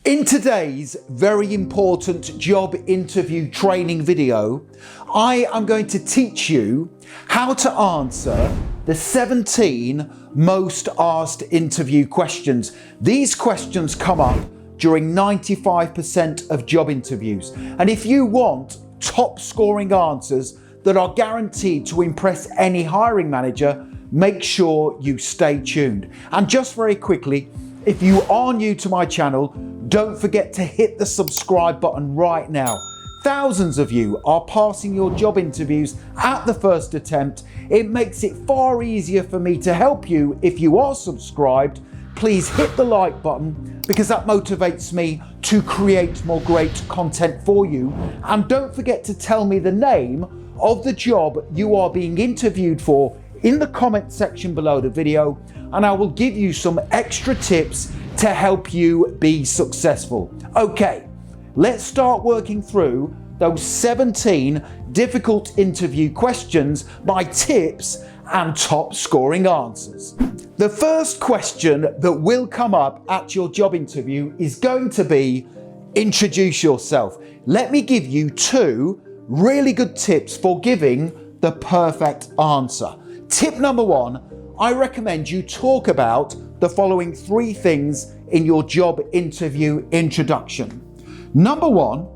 In today's very important job interview training video, I am going to teach you how to answer the 17 most asked interview questions. These questions come up during 95% of job interviews. And if you want top scoring answers that are guaranteed to impress any hiring manager, make sure you stay tuned. And just very quickly, if you are new to my channel, don't forget to hit the subscribe button right now. Thousands of you are passing your job interviews at the first attempt. It makes it far easier for me to help you if you are subscribed. Please hit the like button because that motivates me to create more great content for you. And don't forget to tell me the name of the job you are being interviewed for in the comment section below the video, and I will give you some extra tips to help you be successful. Okay, let's start working through those 17 difficult interview questions, my tips and top scoring answers. The first question that will come up at your job interview is going to be introduce yourself. Let me give you two really good tips for giving the perfect answer. Tip number one, I recommend you talk about the following three things in your job interview introduction. Number one,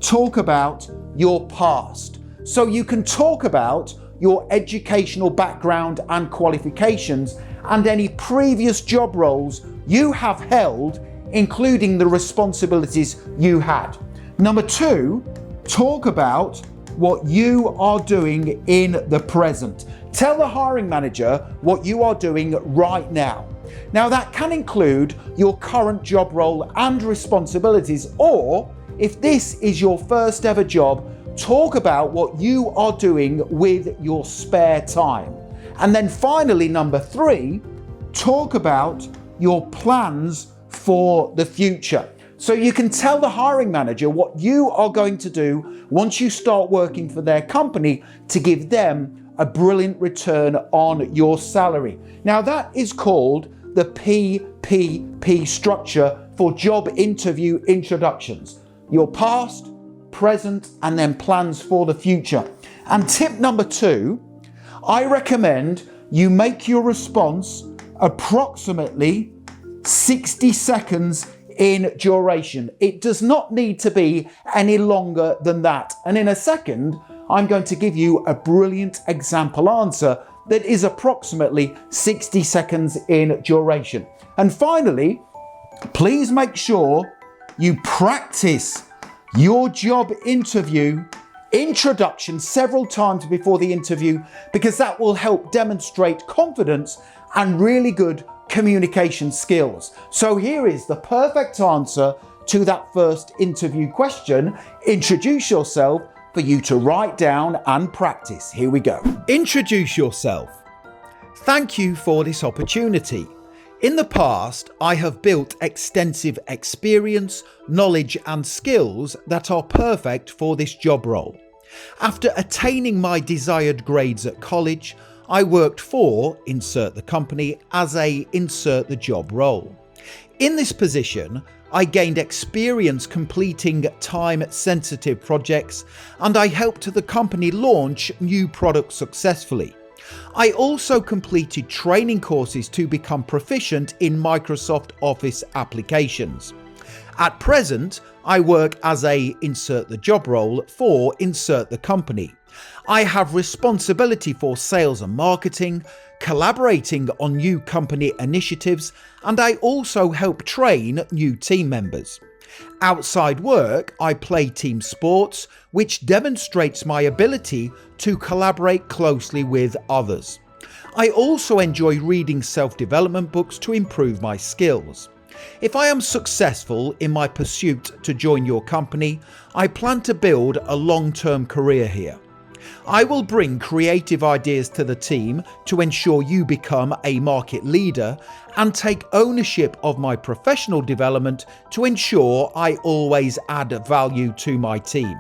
talk about your past. So you can talk about your educational background and qualifications and any previous job roles you have held, including the responsibilities you had. Number two, talk about what you are doing in the present. Tell the hiring manager what you are doing right now. Now that can include your current job role and responsibilities, or if this is your first ever job, talk about what you are doing with your spare time. And then finally, number three, talk about your plans for the future. So you can tell the hiring manager what you are going to do once you start working for their company to give them a brilliant return on your salary. Now that is called the PPP structure for job interview introductions. Your past, present, and then plans for the future. And tip number two, I recommend you make your response approximately 60 seconds in duration. It does not need to be any longer than that. And in a second, I'm going to give you a brilliant example answer that is approximately 60 seconds in duration. And finally, please make sure you practice your job interview introduction several times before the interview, because that will help demonstrate confidence and really good communication skills. So here is the perfect answer to that first interview question. Introduce yourself for you to write down and practice. Here we go. Introduce yourself. Thank you for this opportunity. In the past, I have built extensive experience, knowledge and skills that are perfect for this job role. After attaining my desired grades at college, I worked for, insert the company, as a insert the job role. In this position, I gained experience completing time-sensitive projects, and I helped the company launch new products successfully. I also completed training courses to become proficient in Microsoft Office applications. At present, I work as a insert the job role for insert the company. I have responsibility for sales and marketing, collaborating on new company initiatives, and I also help train new team members. Outside work, I play team sports, which demonstrates my ability to collaborate closely with others. I also enjoy reading self-development books to improve my skills. If I am successful in my pursuit to join your company, I plan to build a long-term career here. I will bring creative ideas to the team to ensure you become a market leader and take ownership of my professional development to ensure I always add value to my team.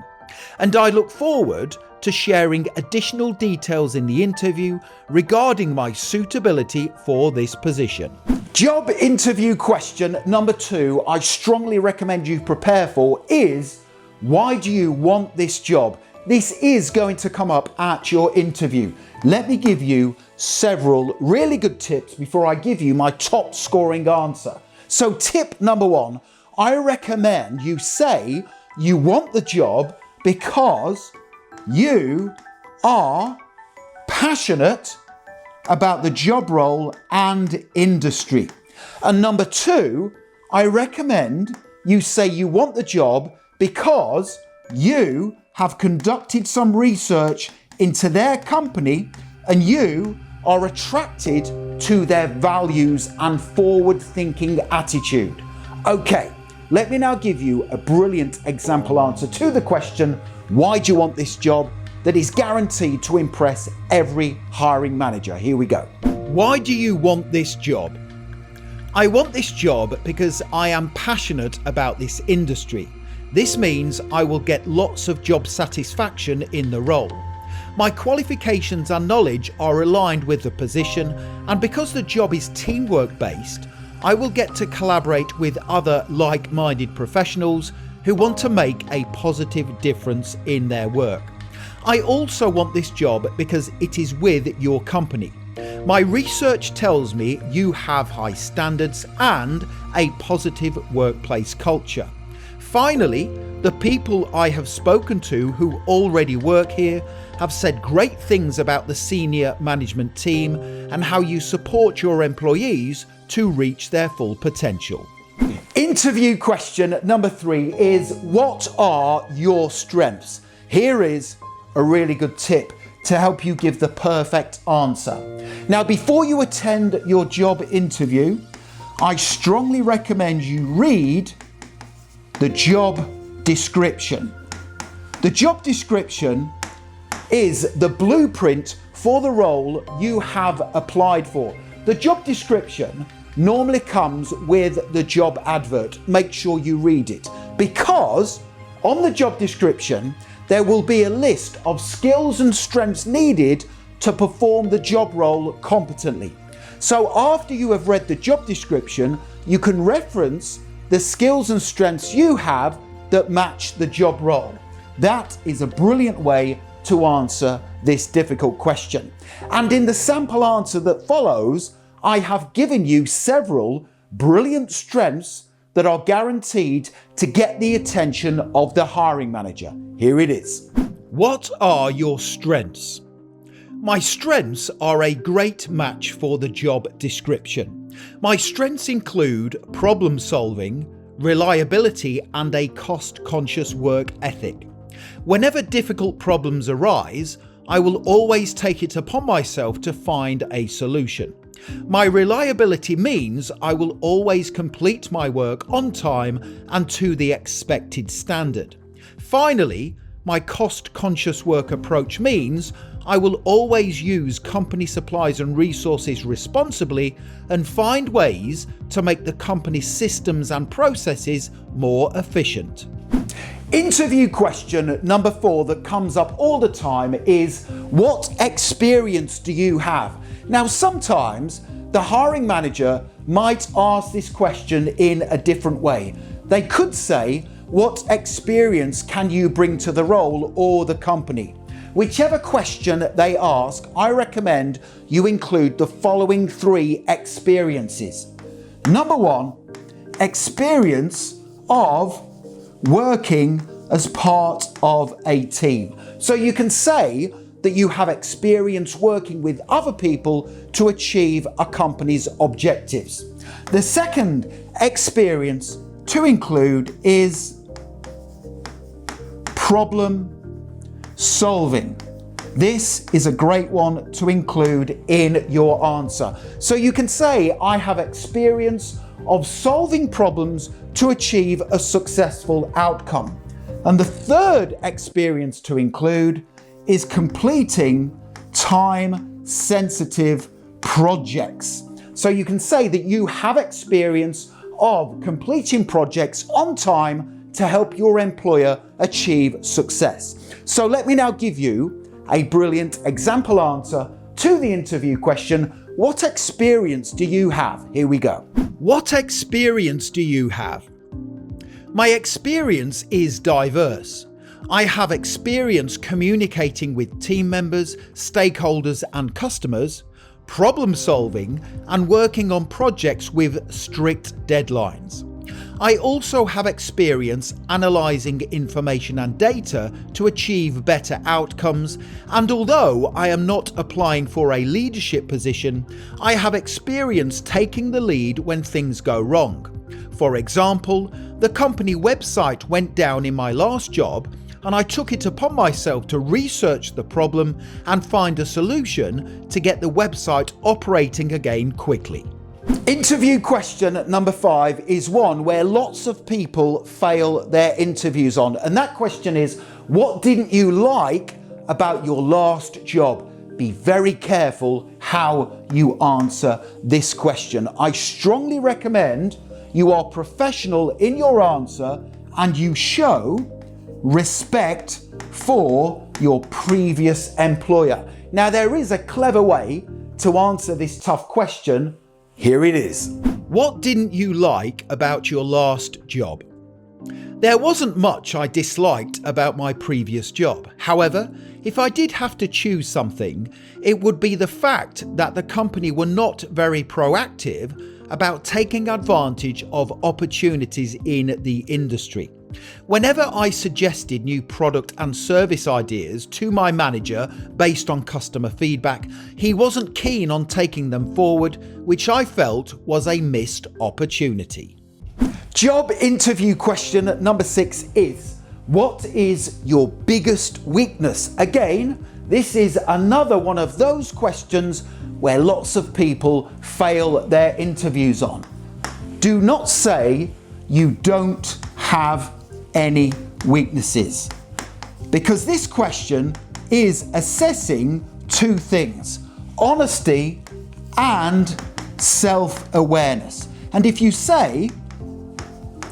And I look forward to sharing additional details in the interview regarding my suitability for this position. Job interview question number 2 I strongly recommend you prepare for is, why do you want this job? This is going to come up at your interview. Let me give you several really good tips before I give you my top scoring answer. So tip number 1, I recommend you say you want the job because you are passionate about the job role and industry. And number 2, I recommend you say you want the job because you have conducted some research into their company and you are attracted to their values and forward-thinking attitude. Okay, let me now give you a brilliant example answer to the question, why do you want this job, that is guaranteed to impress every hiring manager. Here we go. Why do you want this job? I want this job because I am passionate about this industry. This means I will get lots of job satisfaction in the role. My qualifications and knowledge are aligned with the position, and because the job is teamwork based, I will get to collaborate with other like-minded professionals who want to make a positive difference in their work. I also want this job because it is with your company. My research tells me you have high standards and a positive workplace culture. Finally, the people I have spoken to who already work here have said great things about the senior management team and how you support your employees to reach their full potential. Interview question number 3 is, what are your strengths? Here is a really good tip to help you give the perfect answer. Now, before you attend your job interview, I strongly recommend you read the job description. The job description is the blueprint for the role you have applied for. The job description normally comes with the job advert. Make sure you read it, because on the job description there will be a list of skills and strengths needed to perform the job role competently. So after you have read the job description, you can reference the skills and strengths you have that match the job role. That is a brilliant way to answer this difficult question. And in the sample answer that follows, I have given you several brilliant strengths that are guaranteed to get the attention of the hiring manager. Here it is. What are your strengths? My strengths are a great match for the job description. My strengths include problem solving, reliability, and a cost-conscious work ethic. Whenever difficult problems arise, I will always take it upon myself to find a solution. My reliability means I will always complete my work on time and to the expected standard. Finally, my cost-conscious work approach means I will always use company supplies and resources responsibly and find ways to make the company's systems and processes more efficient. Interview question number 4 that comes up all the time is, what experience do you have? Now, sometimes the hiring manager might ask this question in a different way. They could say, what experience can you bring to the role or the company? Whichever question they ask, I recommend you include the following 3 experiences. Number 1, experience of working as part of a team. So you can say that you have experience working with other people to achieve a company's objectives. The second experience to include is problem solving. This is a great one to include in your answer. So you can say, I have experience of solving problems to achieve a successful outcome. And the third experience to include is completing time-sensitive projects. So you can say that you have experience of completing projects on time to help your employer achieve success. So let me now give you a brilliant example answer to the interview question, what experience do you have? Here we go. What experience do you have? My experience is diverse. I have experience communicating with team members, stakeholders and customers, problem solving and working on projects with strict deadlines. I also have experience analysing information and data to achieve better outcomes, and although I am not applying for a leadership position, I have experience taking the lead when things go wrong. For example, the company website went down in my last job, and I took it upon myself to research the problem and find a solution to get the website operating again quickly. Interview question number 5 is one where lots of people fail their interviews on, and that question is, what didn't you like about your last job? Be very careful how you answer this question. I strongly recommend you are professional in your answer and you show respect for your previous employer. Now, there is a clever way to answer this tough question. Here it is. What didn't you like about your last job? There wasn't much I disliked about my previous job. However, if I did have to choose something, it would be the fact that the company were not very proactive about taking advantage of opportunities in the industry. Whenever I suggested new product and service ideas to my manager based on customer feedback, he wasn't keen on taking them forward, which I felt was a missed opportunity. Job interview question number 6 is, what is your biggest weakness? Again, this is another one of those questions where lots of people fail their interviews on. Do not say you don't have any weaknesses, because this question is assessing 2 things: honesty and self-awareness. And if you say,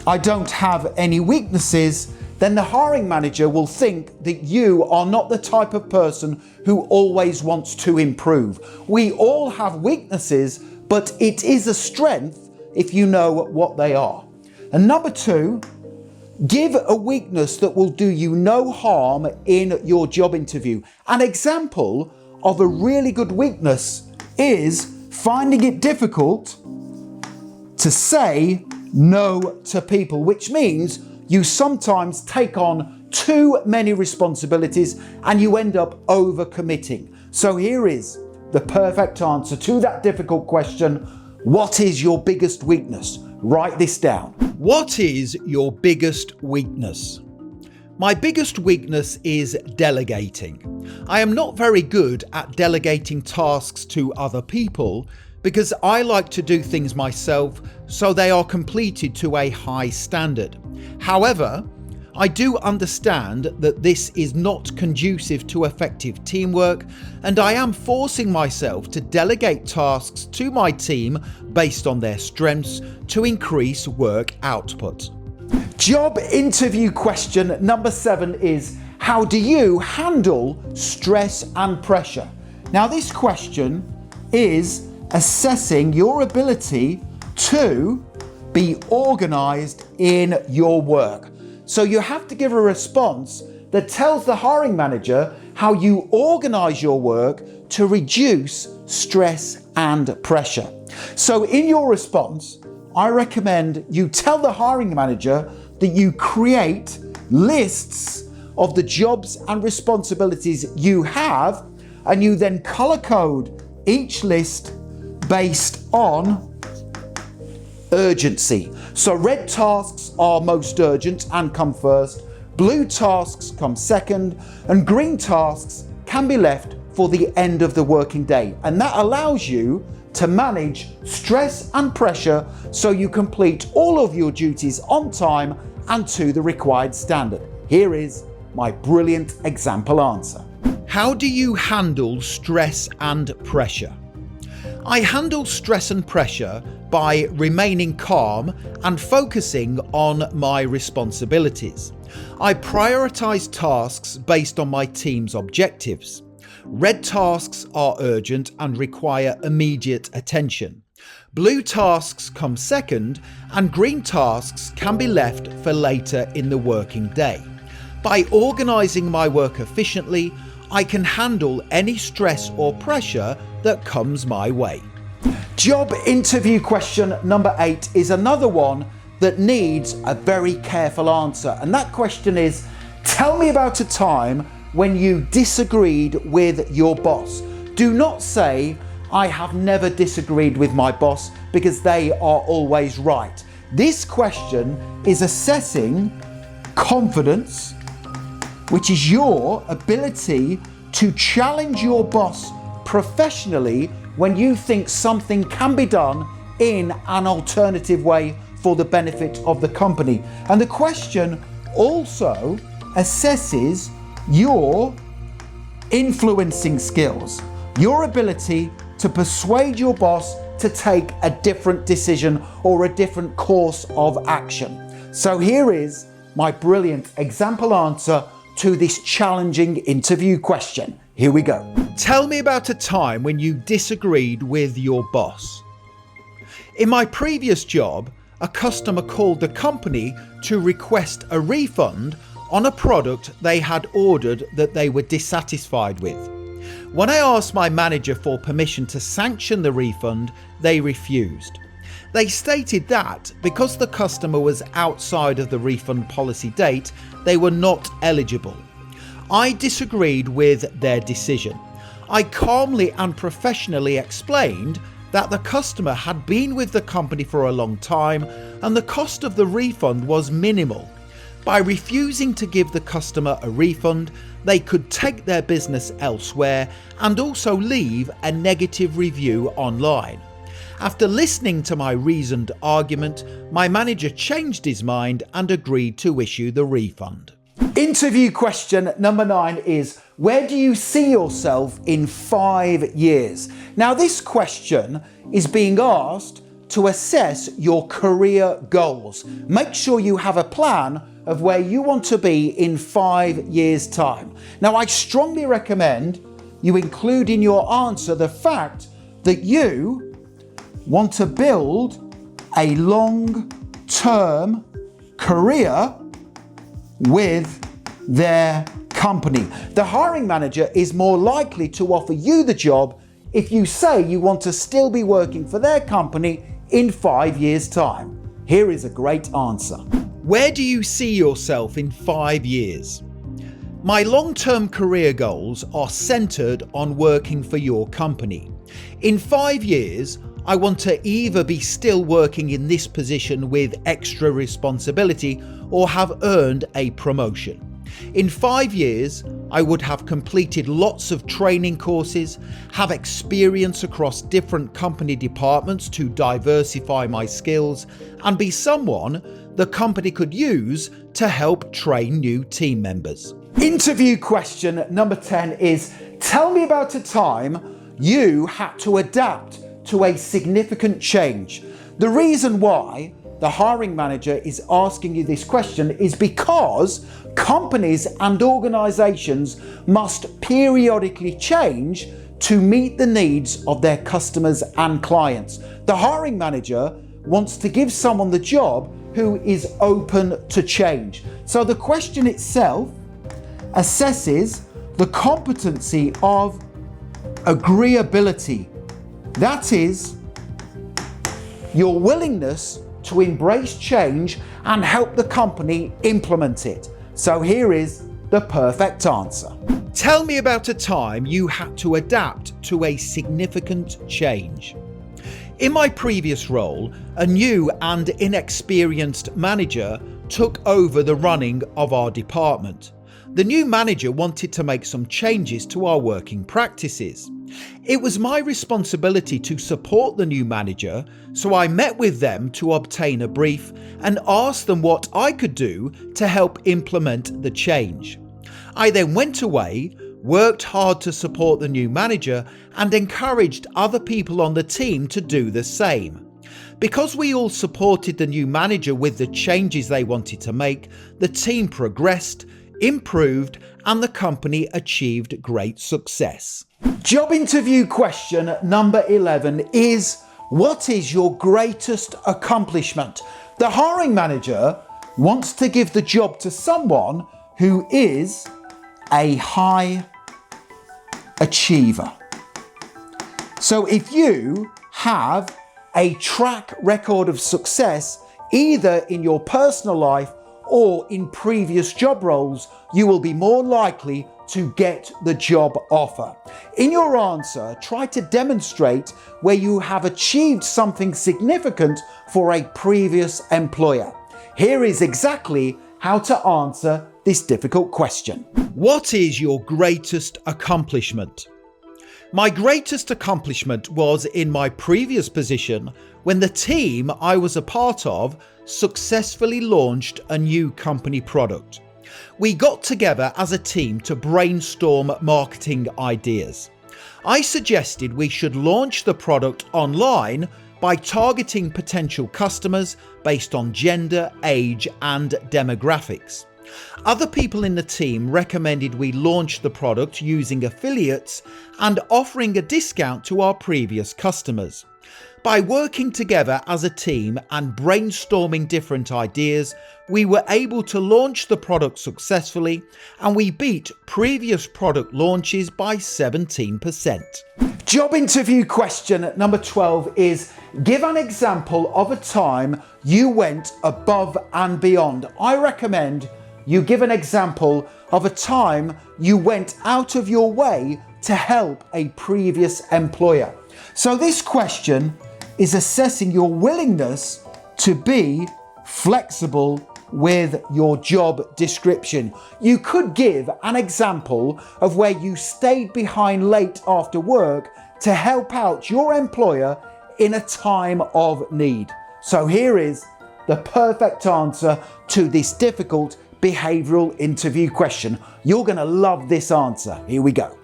I don't have any weaknesses, then the hiring manager will think that you are not the type of person who always wants to improve. We all have weaknesses, but it is a strength if you know what they are. And number 2, give a weakness that will do you no harm in your job interview. An example of a really good weakness is finding it difficult to say no to people, which means you sometimes take on too many responsibilities and you end up overcommitting. So here is the perfect answer to that difficult question. What is your biggest weakness? Write this down. What is your biggest weakness? My biggest weakness is delegating. I am not very good at delegating tasks to other people because I like to do things myself so they are completed to a high standard. However, I do understand that this is not conducive to effective teamwork, and I am forcing myself to delegate tasks to my team based on their strengths to increase work output. Job interview question number 7 is, how do you handle stress and pressure? Now, this question is assessing your ability to be organized in your work. So you have to give a response that tells the hiring manager how you organize your work to reduce stress and pressure. So in your response, I recommend you tell the hiring manager that you create lists of the jobs and responsibilities you have, and you then color code each list based on urgency. So red tasks are most urgent and come first, blue tasks come second, and green tasks can be left for the end of the working day. And that allows you to manage stress and pressure so you complete all of your duties on time and to the required standard. Here is my brilliant example answer. How do you handle stress and pressure? I handle stress and pressure by remaining calm and focusing on my responsibilities. I prioritise tasks based on my team's objectives. Red tasks are urgent and require immediate attention. Blue tasks come second, and green tasks can be left for later in the working day. By organising my work efficiently, I can handle any stress or pressure that comes my way. Job interview question number 8 is another one that needs a very careful answer. And that question is, tell me about a time when you disagreed with your boss. Do not say, I have never disagreed with my boss, because they are always right. This question is assessing confidence, which is your ability to challenge your boss professionally when you think something can be done in an alternative way for the benefit of the company. And the question also assesses your influencing skills, your ability to persuade your boss to take a different decision or a different course of action. So here is my brilliant example answer to this challenging interview question. Here we go. Tell me about a time when you disagreed with your boss. In my previous job, a customer called the company to request a refund on a product they had ordered that they were dissatisfied with. When I asked my manager for permission to sanction the refund, they refused. They stated that because the customer was outside of the refund policy date, they were not eligible. I disagreed with their decision. I calmly and professionally explained that the customer had been with the company for a long time and the cost of the refund was minimal. By refusing to give the customer a refund, they could take their business elsewhere and also leave a negative review online. After listening to my reasoned argument, my manager changed his mind and agreed to issue the refund. Interview question number 9 is, where do you see yourself in 5 years? Now, this question is being asked to assess your career goals. Make sure you have a plan of where you want to be in 5 years' time. Now, I strongly recommend you include in your answer the fact that you want to build a long-term career with their company. The hiring manager is more likely to offer you the job if you say you want to still be working for their company in 5 years' time. Here is a great answer. Where do you see yourself in 5 years? My long-term career goals are centered on working for your company. In 5 years, I want to either be still working in this position with extra responsibility or have earned a promotion. In 5 years, I would have completed lots of training courses, have experience across different company departments to diversify my skills, and be someone the company could use to help train new team members. Interview question number 10 is, tell me about a time you had to adapt to a significant change. The reason why the hiring manager is asking you this question is because companies and organizations must periodically change to meet the needs of their customers and clients. The hiring manager wants to give someone the job who is open to change. So the question itself assesses the competency of agreeability. That is your willingness to embrace change and help the company implement it. So here is the perfect answer. Tell me about a time you had to adapt to a significant change. In my previous role, a new and inexperienced manager took over the running of our department. The new manager wanted to make some changes to our working practices. It was my responsibility to support the new manager, so I met with them to obtain a brief and asked them what I could do to help implement the change. I then went away, worked hard to support the new manager, and encouraged other people on the team to do the same. Because we all supported the new manager with the changes they wanted to make, the team progressed, improved, and the company achieved great success. Job interview question number 11 is, what is your greatest accomplishment? The hiring manager wants to give the job to someone who is a high achiever. So if you have a track record of success, either in your personal life or in previous job roles, you will be more likely to get the job offer. In your answer, try to demonstrate where you have achieved something significant for a previous employer. Here is exactly how to answer this difficult question. What is your greatest accomplishment? My greatest accomplishment was in my previous position when the team I was a part of successfully launched a new company product. We got together as a team to brainstorm marketing ideas. I suggested we should launch the product online by targeting potential customers based on gender, age, and demographics. Other people in the team recommended we launch the product using affiliates and offering a discount to our previous customers. By working together as a team and brainstorming different ideas, we were able to launch the product successfully, and we beat previous product launches by 17%. Job interview question number 12 is, give an example of a time you went above and beyond. I recommend you give an example of a time you went out of your way to help a previous employer. So this question is assessing your willingness to be flexible with your job description. You could give an example of where you stayed behind late after work to help out your employer in a time of need. So here is the perfect answer to this difficult behavioral interview question. You're going to love this answer. Here we go.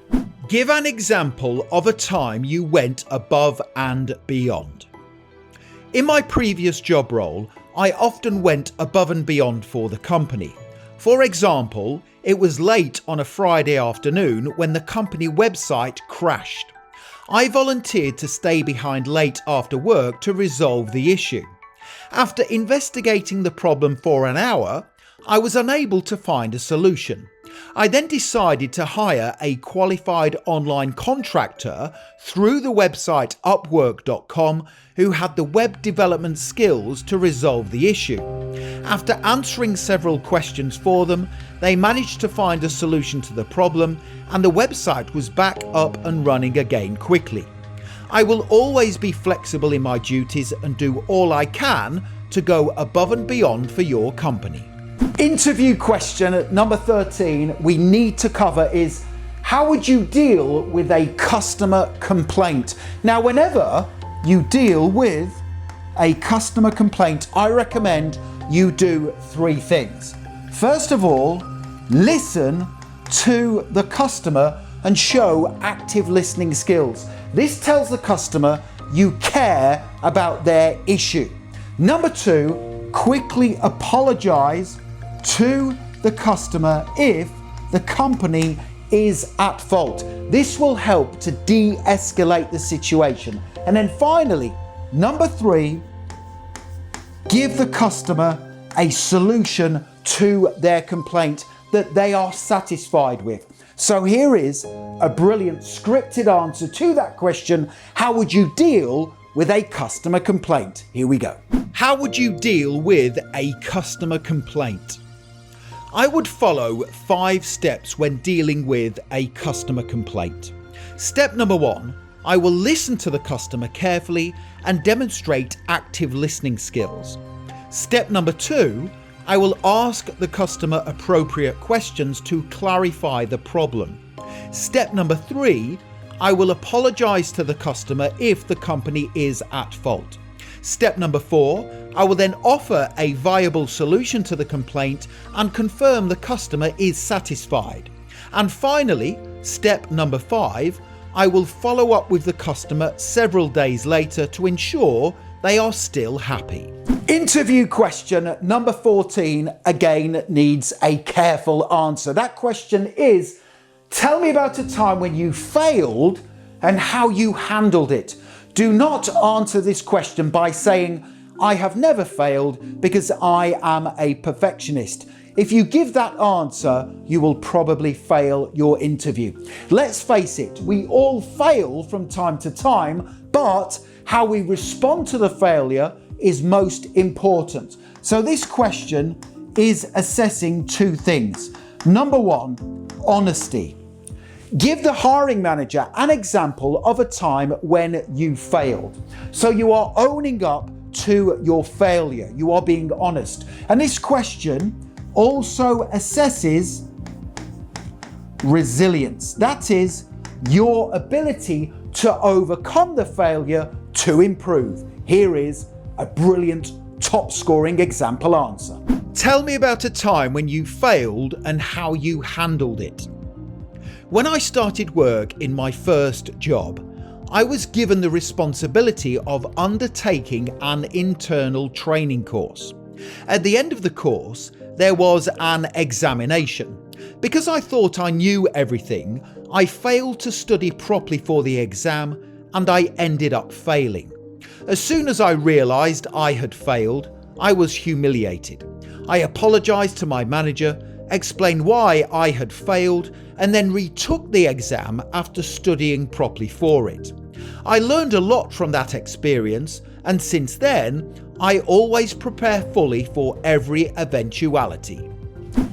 Give an example of a time you went above and beyond. In my previous job role, I often went above and beyond for the company. For example, it was late on a Friday afternoon when the company website crashed. I volunteered to stay behind late after work to resolve the issue. After investigating the problem for an hour, I was unable to find a solution. I then decided to hire a qualified online contractor through the website Upwork.com who had the web development skills to resolve the issue. After answering several questions for them, they managed to find a solution to the problem, and the website was back up and running again quickly. I will always be flexible in my duties and do all I can to go above and beyond for your company. Interview question number 13 we need to cover is, how would you deal with a customer complaint? Now, whenever you deal with a customer complaint, I recommend you do three things. First of all, listen to the customer and show active listening skills. This tells the customer you care about their issue. Number two, quickly apologize to the customer if the company is at fault. This will help to de-escalate the situation. And then finally, number three, give the customer a solution to their complaint that they are satisfied with. So here is a brilliant scripted answer to that question. How would you deal with a customer complaint? Here we go. How would you deal with a customer complaint? I would follow 5 steps when dealing with a customer complaint. Step number 1, I will listen to the customer carefully and demonstrate active listening skills. Step number 2, I will ask the customer appropriate questions to clarify the problem. Step number 3, I will apologize to the customer if the company is at fault. Step number 4, I will then offer a viable solution to the complaint and confirm the customer is satisfied. And finally, step number 5, I will follow up with the customer several days later to ensure they are still happy. Interview question number 14 again needs a careful answer. That question is, tell me about a time when you failed and how you handled it. Do not answer this question by saying, I have never failed because I am a perfectionist. If you give that answer, you will probably fail your interview. Let's face it, we all fail from time to time, but how we respond to the failure is most important. So this question is assessing 2 things. Number 1, honesty. Give the hiring manager an example of a time when you failed. So you are owning up to your failure. You are being honest. And this question also assesses resilience. That is your ability to overcome the failure to improve. Here is a brilliant top scoring example answer. Tell me about a time when you failed and how you handled it. When I started work in my first job, I was given the responsibility of undertaking an internal training course. At the end of the course, there was an examination. Because I thought I knew everything, I failed to study properly for the exam and I ended up failing. As soon as I realised I had failed, I was humiliated. I apologised to my manager, explained why I had failed, and then retook the exam after studying properly for it. I learned a lot from that experience, and since then, I always prepare fully for every eventuality.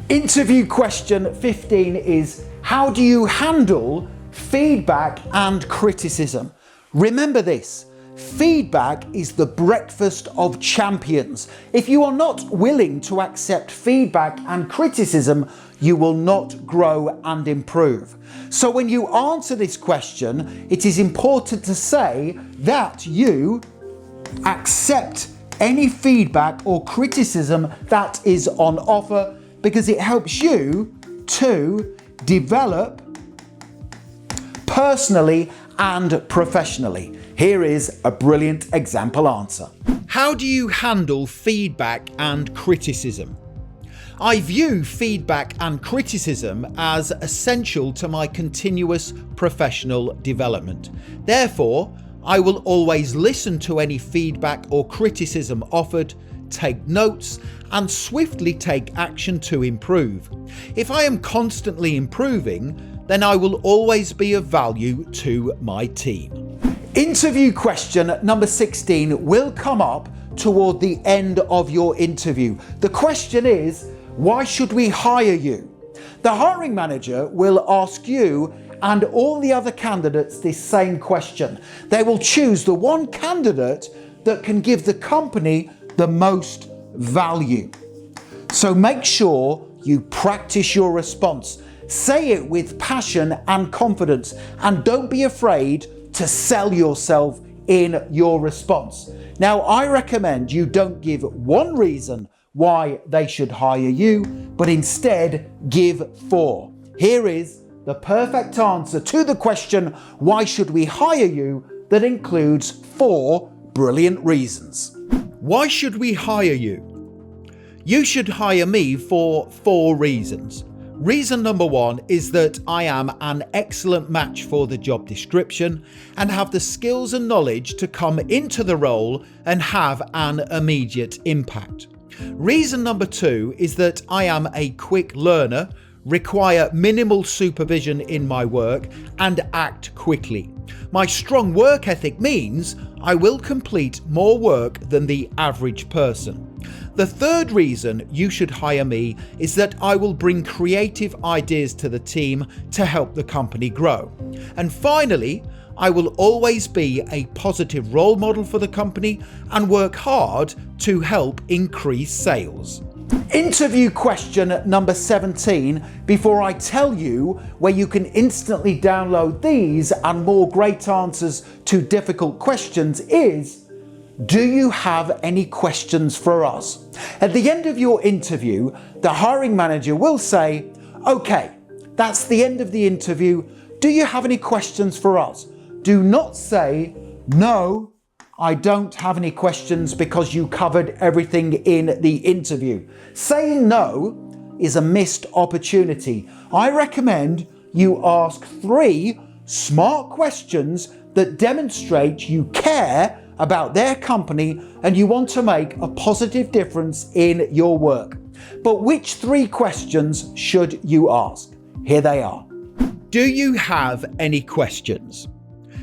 Interview question 15 is, how do you handle feedback and criticism? Remember this. Feedback is the breakfast of champions. If you are not willing to accept feedback and criticism, you will not grow and improve. So when you answer this question, it is important to say that you accept any feedback or criticism that is on offer, because it helps you to develop personally and professionally. Here is a brilliant example answer. How do you handle feedback and criticism? I view feedback and criticism as essential to my continuous professional development. Therefore, I will always listen to any feedback or criticism offered, take notes, and swiftly take action to improve. If I am constantly improving, then I will always be of value to my team. Interview question number 16 will come up toward the end of your interview. The question is, why should we hire you? The hiring manager will ask you and all the other candidates this same question. They will choose the one candidate that can give the company the most value. So make sure you practice your response. Say it with passion and confidence, and don't be afraid to sell yourself in your response. Now, I recommend you don't give one reason why they should hire you, but instead give 4. Here is the perfect answer to the question, why should we hire you, that includes 4 brilliant reasons. Why should we hire you? You should hire me for 4 reasons. Reason number 1 is that I am an excellent match for the job description and have the skills and knowledge to come into the role and have an immediate impact. Reason number 2 is that I am a quick learner, require minimal supervision in my work, and act quickly. My strong work ethic means I will complete more work than the average person. The third reason you should hire me is that I will bring creative ideas to the team to help the company grow. And finally, I will always be a positive role model for the company and work hard to help increase sales. Interview question number 17, before I tell you where you can instantly download these and more great answers to difficult questions, is, do you have any questions for us? At the end of your interview, the hiring manager will say, okay, That's the end of the interview. Do you have any questions for us? Do not say, no, I don't have any questions, because you covered everything in the interview. Saying no is a missed opportunity. I recommend you ask 3 smart questions that demonstrate you care about their company and you want to make a positive difference in your work. But which 3 questions should you ask? Here they are. Do you have any questions?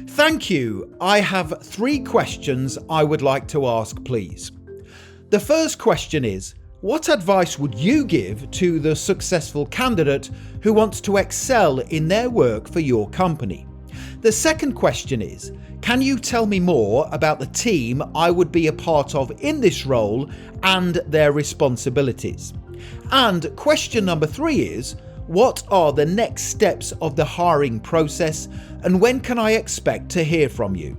Thank you. I have 3 questions I would like to ask, please. The first question is, what advice would you give to the successful candidate who wants to excel in their work for your company? The second question is, can you tell me more about the team I would be a part of in this role and their responsibilities? And question number 3 is, what are the next steps of the hiring process and when can I expect to hear from you?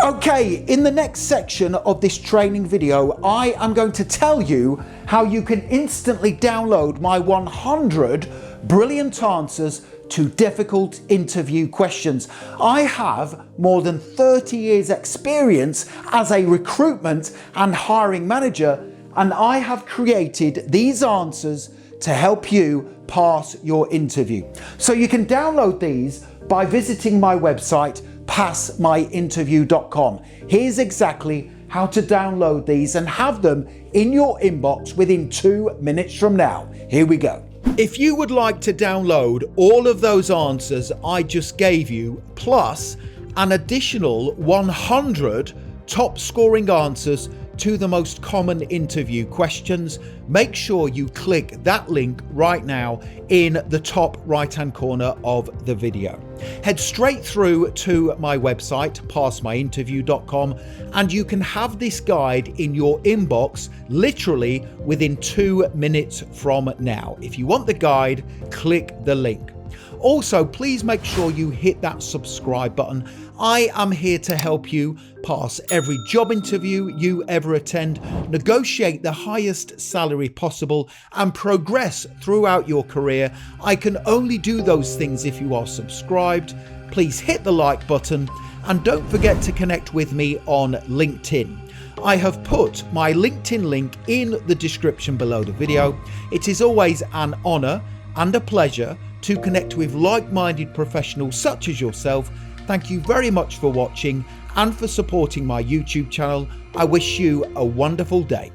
Okay, in the next section of this training video, I am going to tell you how you can instantly download my 100 brilliant answers to difficult interview questions. I have more than 30 years experience as a recruitment and hiring manager, and I have created these answers to help you pass your interview. So you can download these by visiting my website, passmyinterview.com. Here's exactly how to download these and have them in your inbox within 2 minutes from now. Here we go. If you would like to download all of those answers I just gave you, plus an additional 100 top scoring answers to the most common interview questions, make sure you click that link right now in the top right hand corner of the video. Head straight through to my website, passmyinterview.com, and you can have this guide in your inbox literally within 2 minutes from now. If you want the guide, click the link. Also, please make sure you hit that subscribe button. I am here to help you pass every job interview you ever attend, negotiate the highest salary possible, and progress throughout your career. I can only do those things if you are subscribed. Please hit the like button and don't forget to connect with me on LinkedIn. I have put my LinkedIn link in the description below the video. It is always an honor and a pleasure to connect with like-minded professionals such as yourself. Thank you very much for watching and for supporting my YouTube channel. I wish you a wonderful day.